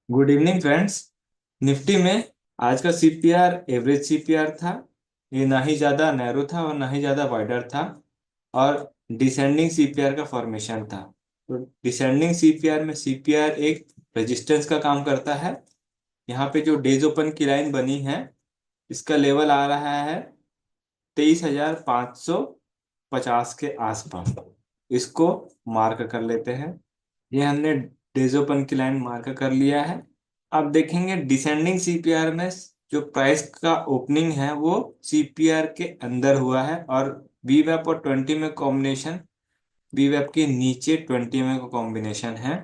Good evening friends. Nifty में आज का सीपीआर एवरेज सीपीआर था। ये ना ही ज़्यादा नैरो था और ना ही ज़्यादा वाइडर था। और डिसेंडिंग सीपीआर का फॉर्मेशन था। तो डिसेंडिंग सीपीआर में सीपीआर एक रेजिस्टेंस का काम करता है। यहाँ पे जो डेज ओपन की लाइन बनी है, इसका लेवल आ रहा है 23,550 के आसपास। इसको मार्क कर लेते हैं। ये हमने डेज ओपन की लाइन मार्क कर लिया है। अब देखेंगे डिसेंडिंग सीपीआर में जो प्राइस का ओपनिंग है वो सीपीआर के अंदर हुआ है, और बीवैप और 20 में कॉम्बिनेशन बीवैप के नीचे 20 में का कॉम्बिनेशन है।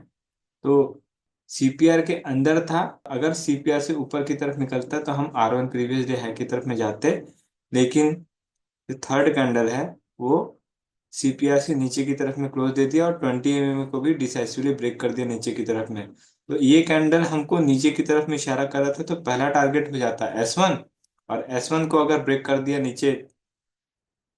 तो सीपीआर के अंदर था। अगर सीपीआर से ऊपर की तरफ निकलता तो हम R1 प्रीवियस डे हाई की तरफ में जाते, लेकिन जो थर्ड कैंडल है वो सीपीआर से नीचे की तरफ में क्लोज दे दिया और 20 को भी डिसाइसिवली ब्रेक कर दिया नीचे की तरफ में। तो ये कैंडल हमको नीचे की तरफ में इशारा कर रहा था, तो पहला टारगेट हो जाता है S1। और S1 को अगर ब्रेक कर दिया नीचे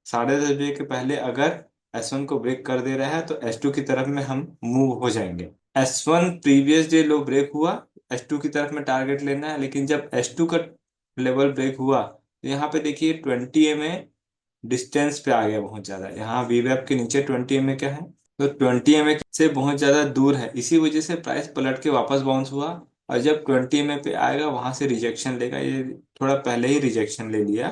10:30 बजे के पहले, अगर S1 को ब्रेक कर दे रहा है तो S2 की तरफ में हम मूव हो जाएंगे। S1 प्रीवियस डे लो ब्रेक हुआ, S2 की तरफ में टारगेट लेना है। लेकिन जब S2 का लेवल ब्रेक हुआ तो यहाँ पे देखिए 20 में डिस्टेंस पे आ गया बहुत ज्यादा। यहाँ वीवेप के नीचे 20 क्या है, तो 20 से बहुत ज्यादा दूर है। इसी वजह से प्राइस पलट के वापस बाउंस हुआ। और जब 20 पे आएगा वहां से रिजेक्शन लेगा। ये थोड़ा पहले ही रिजेक्शन ले लिया।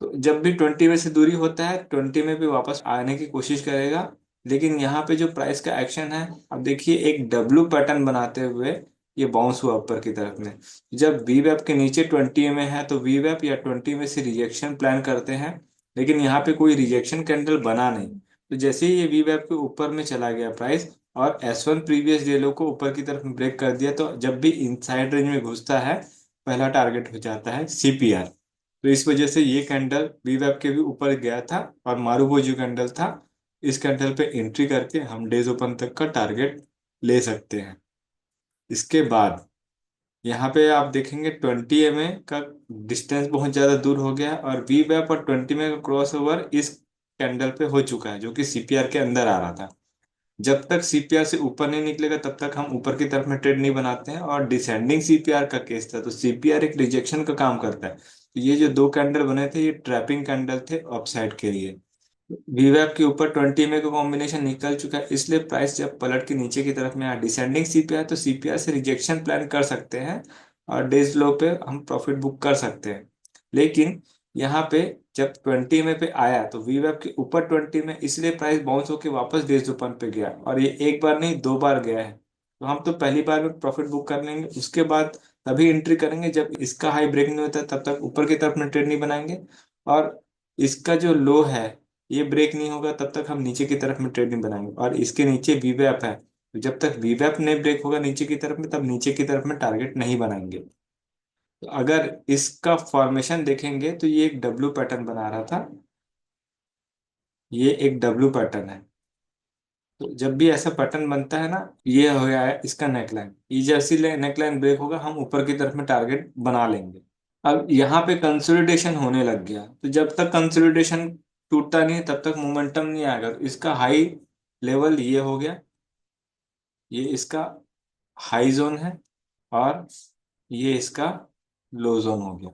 तो जब भी 20 से दूरी होता है 20 भी वापस आने की कोशिश करेगा। लेकिन यहाँ पे जो प्राइस का एक्शन है, अब देखिए एक डब्लू पैटर्न बनाते हुए ये बाउंस हुआ ऊपर की तरफ में। जब वीवेप के नीचे 20 में है तो वीवेप या 20 में से रिजेक्शन प्लान करते हैं। लेकिन यहाँ पे कोई रिजेक्शन कैंडल बना नहीं। तो जैसे ही ये वीवेप के ऊपर में चला गया प्राइस और S1 प्रीवियस डे लो को ऊपर की तरफ ब्रेक कर दिया, तो जब भी इनसाइड रेंज में घुसता है पहला टारगेट हो जाता है सीपीआर। तो इस वजह से ये कैंडल वीवेप के भी ऊपर गया था और मारुबो जो कैंडल था, इस कैंडल पे एंट्री करके हम डेज ओपन तक का टारगेट ले सकते हैं। इसके बाद यहाँ पे आप देखेंगे 20 का डिस्टेंस बहुत ज्यादा दूर हो गया है और वी वैप और 20 का क्रॉस ओवर इस कैंडल पे हो चुका है, जो कि सीपीआर के अंदर आ रहा था। जब तक सीपीआर से ऊपर नहीं निकलेगा तब तक हम ऊपर की तरफ में ट्रेड नहीं बनाते हैं। और डिसेंडिंग सीपीआर का केस था तो सीपीआर एक रिजेक्शन का काम करता है। तो ये जो दो कैंडल बने थे ये ट्रैपिंग कैंडल थे अपसाइड के लिए। वीवैप के ऊपर 20 का कॉम्बिनेशन निकल चुका है, इसलिए प्राइस जब पलट के नीचे की तरफ में आया डिसेंडिंग सीपीआर, तो सीपीआर से रिजेक्शन प्लान कर सकते हैं और डेज लो पे हम प्रॉफिट बुक कर सकते हैं। लेकिन यहाँ पे जब 20 पे आया तो वीवैप के ऊपर 20 इसलिए प्राइस बाउंस होके वापस डेज ओपन पे गया, और ये एक बार नहीं दो बार गया है। तो हम तो पहली बार में प्रॉफिट बुक कर लेंगे, उसके बाद तभी एंट्री करेंगे जब इसका हाई ब्रेक नहीं होता, तब तक ऊपर की तरफ में ट्रेड नहीं बनाएंगे। और इसका जो लो है ये ब्रेक नहीं होगा तब तक हम नीचे की तरफ में ट्रेड नहीं बनाएंगे। और इसके नीचे वीवैप है, तो जब तक वीवैप नहीं ब्रेक होगा नीचे की तरफ में तब नीचे की तरफ में टारगेट नहीं बनाएंगे। तो अगर इसका फॉर्मेशन देखेंगे तो ये एक डब्ल्यू पैटर्न बना रहा था। ये एक डब्ल्यू पैटर्न है। तो जब भी ऐसा पैटर्न बनता है ना, ये हो गया है इसका नेकलाइन। ये जैसी नेकलाइन ब्रेक होगा हम ऊपर की तरफ में टारगेट बना लेंगे। अब यहाँ पे कंसोलिडेशन होने लग गया, तो जब तक कंसोलिडेशन टूटता नहीं तब तक मोमेंटम नहीं आएगा। तो इसका हाई लेवल ये हो गया, ये इसका हाई जोन है, और ये इसका लो जोन हो गया।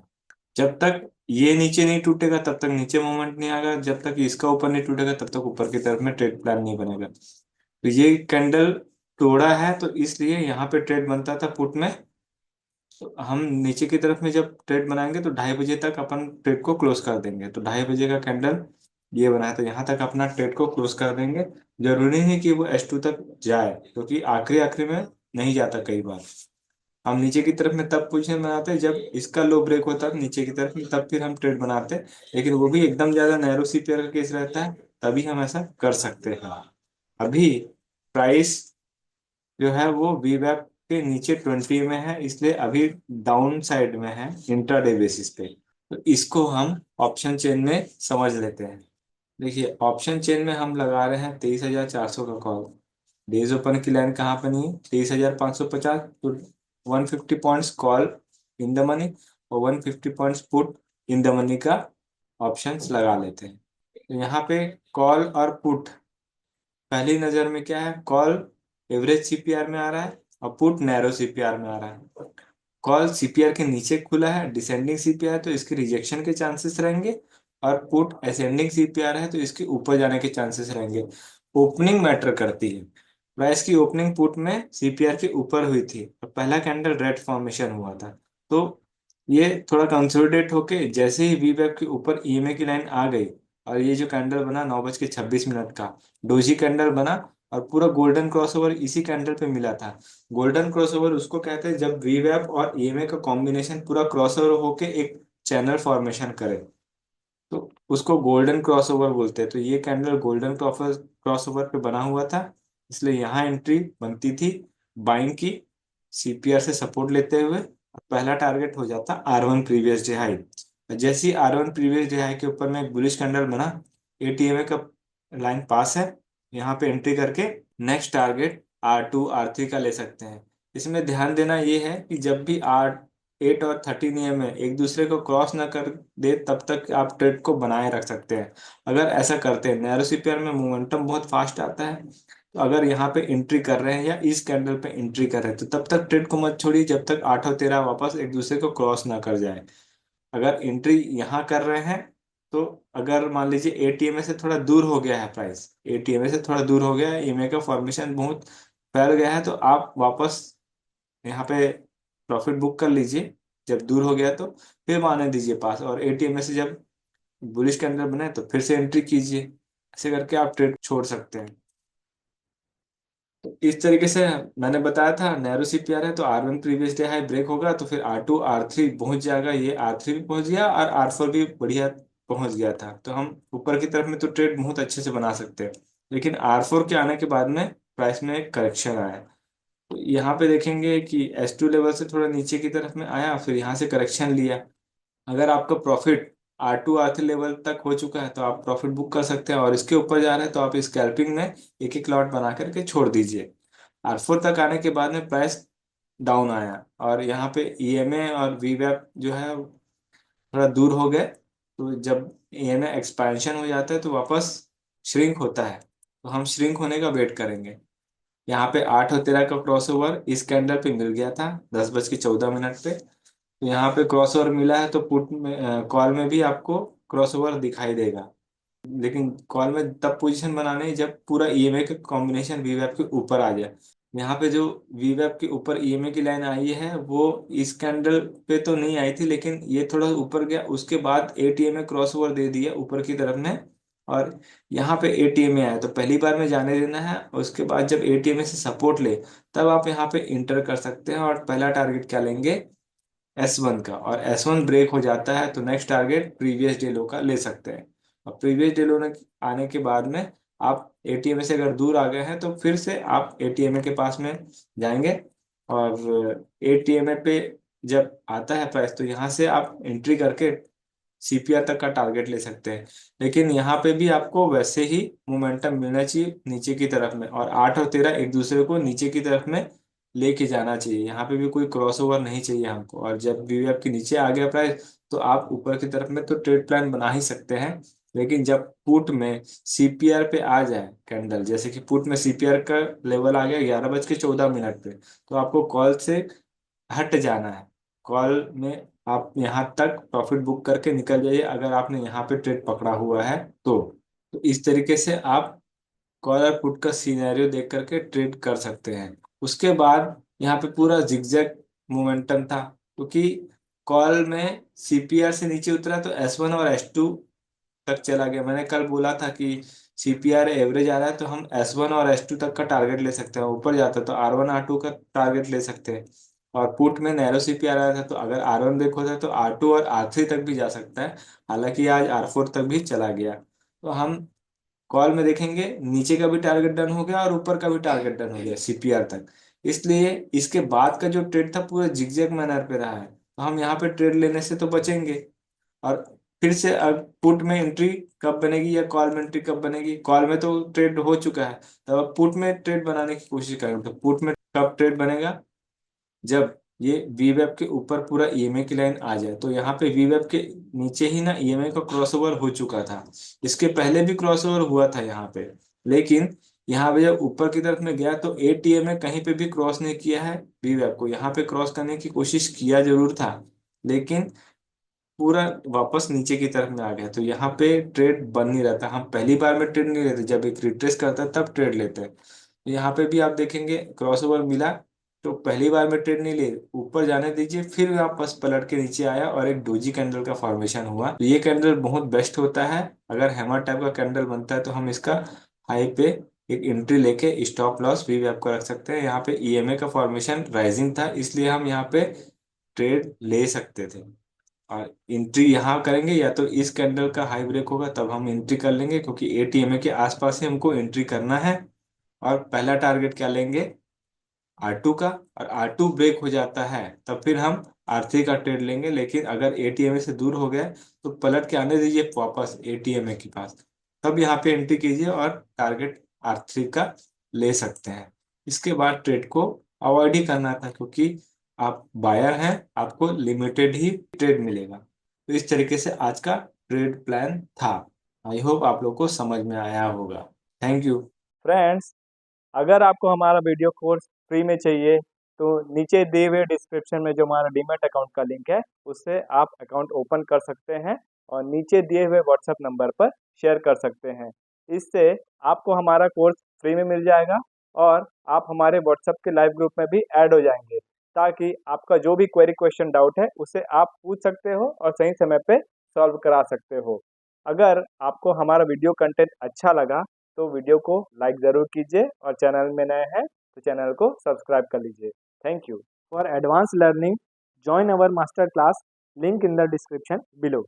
जब तक ये नीचे नहीं टूटेगा तब तक नीचे मूवमेंट नहीं आएगा, जब तक इसका ऊपर नहीं टूटेगा तब तक ऊपर की तरफ में ट्रेड प्लान नहीं बनेगा। तो ये कैंडल तोड़ा है तो इसलिए यहाँ पे ट्रेड बनता था पुट में। तो हम नीचे की तरफ में जब ट्रेड बनाएंगे तो 2:30 बजे तक अपन ट्रेड को क्लोज कर देंगे। तो 2:30 बजे का कैंडल ये बना है तो यहाँ तक अपना ट्रेड को क्लोज कर देंगे। जरूरी नहीं कि वो S2 तक जाए, क्योंकि आखिरी आखिरी में नहीं जाता कई बार। हम नीचे की तरफ में तब पोजीशन बनाते हैं जब इसका लो ब्रेक होता है नीचे की तरफ में, तब फिर हम ट्रेड बनाते हैं। लेकिन वो भी एकदम ज्यादा नैरो सीपीआर का केस रहता है, तभी हम ऐसा कर सकते हैं। अभी प्राइस जो है वो वीवैप के नीचे 20 में है, इसलिए अभी डाउन साइड में है इंट्राडे बेसिस पे। तो इसको हम ऑप्शन चेन में समझ लेते हैं। देखिए ऑप्शन चेन में हम लगा रहे हैं 23,400 का कॉल। डेज ओपन की लाइन कहाँ बनी है 23,550, तो 150 points call in the money और 150 points put in the money का ऑप्शंस लगा लेते हैं। तो यहाँ पे कॉल और पुट पहली नजर में क्या है, कॉल एवरेज सीपीआर में आ रहा है और पुट नैरो सीपीआर में आ रहा है। कॉल सीपीआर के नीचे खुला है, डिसेंडिंग सीपीआर तो इसके रिजेक्शन के चांसेस रहेंगे, और पुट असेंडिंग सीपीआर है तो इसके ऊपर जाने के चांसेस रहेंगे। ओपनिंग मैटर करती है। प्राइस की ओपनिंग पुट में सीपीआर के ऊपर हुई थी और पहला कैंडल रेड फॉर्मेशन हुआ था, तो ये थोड़ा कंसोलिडेट होके जैसे ही वीवेब के ऊपर ईएमए की लाइन आ गई, और ये जो कैंडल बना 9:26 का डोजी कैंडल बना, और पूरा गोल्डन क्रॉसओवर इसी कैंडल पे मिला था। गोल्डन क्रॉसओवर उसको कहते हैं जब वीवेब और ईएमए का कॉम्बिनेशन पूरा क्रॉसओवर होके एक चैनल फॉर्मेशन करे, तो उसको गोल्डन क्रॉसओवर बोलते हैं। तो ये कैंडल गोल्डन क्रॉसओवर पे बना हुआ था, इसलिए यहाँ एंट्री बनती थी बाइंग की, सीपीआर से सपोर्ट लेते हुए। पहला टारगेट हो जाता R1 प्रीवियस डे हाई। जैसे ही R1 प्रीवियस डे हाई के ऊपर में एक बुलिश कैंडल बना, एटीएमए का लाइन पास है, यहाँ पे एंट्री करके नेक्स्ट टारगेट R2 R3 का ले सकते हैं। इसमें ध्यान देना ये है कि जब भी R8 और 13 EMA एक दूसरे को क्रॉस ना कर दे तब तक आप ट्रेड को बनाए रख सकते हैं। अगर ऐसा करते हैं, नैरो सीपीआर में मोमेंटम बहुत फास्ट आता है, तो अगर यहाँ पे एंट्री कर रहे हैं या इस कैंडल पे एंट्री कर रहे हैं तो तब तक ट्रेड को मत छोड़िए जब तक 8 और 13 वापस एक दूसरे को क्रॉस ना कर जाए। अगर एंट्री यहाँ कर रहे हैं, तो अगर मान लीजिए एटीएमए से थोड़ा दूर हो गया है, प्राइस एटीएमए से थोड़ा दूर हो गया है, ईएमए का फॉर्मेशन बहुत फैल गया है, तो आप वापस यहाँ पे प्रॉफिट बुक कर लीजिए। जब दूर हो गया तो फिर मारने दीजिए पास, और एटीएमए से जब बुलिश कैंडल बने तो फिर से एंट्री कीजिए। ऐसे करके आप ट्रेड छोड़ सकते हैं। तो इस तरीके से मैंने बताया था, नैरो सीपीआर है तो R1 previous day high break होगा तो फिर R2 R3 पहुंच जाएगा। ये R3 भी पहुंच गया और R4 भी बढ़िया पहुंच गया था, तो हम ऊपर की तरफ में तो ट्रेड बहुत अच्छे से बना सकते हैं। लेकिन R4 के आने के बाद में प्राइस में एक करेक्शन आया, तो यहाँ पे देखेंगे कि S2 लेवल से थोड़ा नीचे की तरफ में आया, फिर यहाँ से करेक्शन लिया। अगर आपका प्रॉफिट R2 R3 लेवल तक हो चुका है तो आप प्रॉफिट बुक कर सकते हैं, और इसके ऊपर जा रहे हैं तो आप स्कैल्पिंग में एक एक लॉट बना करके छोड़ दीजिए। R4 तक आने के बाद में प्राइस डाउन आया, और यहाँ पे ईएमए और वीवैप जो है थोड़ा दूर हो गए, तो जब ईएमए एक्सपेंशन हो जाता है तो वापस श्रिंक होता है, तो हम श्रिंक होने का वेट करेंगे। यहाँ पे 8 और 13 का क्रॉसओवर इस कैंडल पे मिल गया था 10:14 पे, तो यहाँ पे क्रॉसओवर मिला है तो पुट में कॉल में भी आपको क्रॉसओवर दिखाई देगा। लेकिन कॉल में तब पोजीशन बनाने है जब पूरा ईएमए का कॉम्बिनेशन वीवैप के ऊपर आ जाए। यहाँ पे जो वीवैप के ऊपर ईएमए की लाइन आई है वो इस कैंडल पे तो नहीं आई थी, लेकिन ये थोड़ा ऊपर गया, उसके बाद एटीएमए क्रॉसओवर दे दिया ऊपर की तरफ में, और यहाँ पे एटीएमए आया तो पहली बार में जाने देना है। और उसके बाद जब एटीएमए से सपोर्ट ले तब आप यहाँ पे इंटर कर सकते हैं, और पहला टारगेट क्या लेंगे, S1 का। और S1 ब्रेक हो जाता है तो नेक्स्ट टारगेट प्रीवियस डे लो का ले सकते हैं। और प्रीवियस डे लो आने के बाद में आप एटीएम से अगर दूर आ गए हैं तो फिर से आप एटीएम के पास में जाएंगे, और एटीएम पे जब आता है प्राइस तो यहाँ से आप एंट्री करके सीपीआर तक का टारगेट ले सकते हैं। लेकिन यहाँ पे भी आपको वैसे ही मोमेंटम मिलना चाहिए नीचे की तरफ में, और 8 और 13 एक दूसरे को नीचे की तरफ में लेके जाना चाहिए। यहाँ पे भी कोई क्रॉसओवर नहीं चाहिए हमको, और जब भी आपके नीचे आ गया प्राइस तो आप ऊपर की तरफ में तो ट्रेड प्लान बना ही सकते हैं। लेकिन जब पुट में सीपीआर पे आ जाए कैंडल, जैसे कि पुट में सीपीआर का लेवल आ गया 11:14 पे, तो आपको कॉल से हट जाना है। कॉल में आप यहाँ तक प्रॉफिट बुक करके निकल जाइए अगर आपने यहाँ पे ट्रेड पकड़ा हुआ है तो इस तरीके से आप कॉल और पुट का सिनेरियो देख करके ट्रेड कर सकते हैं। उसके बाद यहाँ पे पूरा जिगजैग मोमेंटम था, क्योंकि कॉल में सीपीआर से नीचे उतरा तो S1 और S2 तक चला गया। मैंने कल बोला था कि सीपीआर एवरेज आ रहा है तो हम S1 और S2 तक का टारगेट ले सकते हैं, ऊपर जाता तो R1 R2 का टारगेट ले सकते हैं। और पुट में नैरो सीपीआर आया था तो अगर R1 ब्रेक होता है तो R2 और R3 तक भी जा सकता है, हालांकि आज R4 तक भी चला गया। तो हम कॉल में देखेंगे नीचे का भी टारगेट डन हो गया और ऊपर का भी टारगेट डन हो गया सीपीआर तक, इसलिए इसके बाद का जो ट्रेड था पूरा जिगजैग मैनर पे रहा है, तो हम यहाँ पे ट्रेड लेने से तो बचेंगे। और फिर से अब पुट में एंट्री कब बनेगी या कॉल में एंट्री कब बनेगी, कॉल में तो ट्रेड हो चुका है, तो अब पुट में ट्रेड बनाने की कोशिश करेंगे। तो पुट में कब ट्रेड बनेगा, जब ये वीवेब के ऊपर पूरा ईएमए की लाइन आ जाए। तो यहाँ पे वीवेब के नीचे ही ना ईएमए का क्रॉसओवर हो चुका था, इसके पहले भी क्रॉसओवर हुआ था यहाँ पे, लेकिन यहाँ पे जब ऊपर की तरफ में गया तो एटीएमए कहीं पे भी क्रॉस नहीं किया है बी वेब को। यहाँ पे क्रॉस करने की कोशिश किया जरूर था, लेकिन पूरा वापस नीचे की तरफ में आ गया। तो यहाँ पे ट्रेड बन नहीं रहता, हम पहली बार में ट्रेड नहीं लेते, जब एक रिट्रेस करता है तब ट्रेड लेते हैं। तो यहाँ पे भी आप देखेंगे क्रॉसओवर मिला, तो पहली बार में ट्रेड नहीं ले, ऊपर जाने दीजिए, फिर वापस पलट के नीचे आया और एक डोजी कैंडल का फॉर्मेशन हुआ। तो ये कैंडल बहुत बेस्ट होता है। अगर हैमर टाइप का कैंडल बनता है तो हम इसका हाई पे एक एंट्री लेके स्टॉप लॉस भी आपको रख सकते हैं। यहाँ पे ईएमए का फॉर्मेशन राइजिंग था, इसलिए हम यहाँ पे ट्रेड ले सकते थे। और एंट्री यहाँ करेंगे या तो इस कैंडल का हाई ब्रेक होगा तब हम एंट्री कर लेंगे, क्योंकि एटीएमए के आसपास ही हमको एंट्री करना है। और पहला टारगेट क्या लेंगे, R2 का। और R2 ब्रेक हो जाता है तब फिर हम R3 का ट्रेड लेंगे। लेकिन अगर एटीएमए से दूर हो गया तो पलट के आने दीजिए वापस एटीएमए के पास, तब यहाँ पे एंट्री कीजिए और टारगेट R3 का ले सकते हैं। इसके बाद ट्रेड को अवॉइड ही करना था, क्योंकि आप बायर हैं, आपको लिमिटेड ही ट्रेड मिलेगा। तो इस तरीके से आज का ट्रेड प्लान था। आई होप आप लोग को समझ में आया होगा। Thank you. फ्रेंड्स, अगर आपको हमारा वीडियो कोर्स फ्री में चाहिए तो नीचे दिए हुए डिस्क्रिप्शन में जो हमारा डीमैट अकाउंट का लिंक है उससे आप अकाउंट ओपन कर सकते हैं और नीचे दिए हुए व्हाट्सएप नंबर पर शेयर कर सकते हैं। इससे आपको हमारा कोर्स फ्री में मिल जाएगा और आप हमारे व्हाट्सएप के लाइव ग्रुप में भी ऐड हो जाएंगे, ताकि आपका जो भी क्वेरी क्वेश्चन डाउट है उसे आप पूछ सकते हो और सही समय पे सॉल्व करा सकते हो। अगर आपको हमारा वीडियो कंटेंट अच्छा लगा तो वीडियो को लाइक ज़रूर कीजिए और चैनल में नए हैं तो चैनल को सब्सक्राइब कर लीजिए। Thank you. For advance learning, join our master class, link in the description below.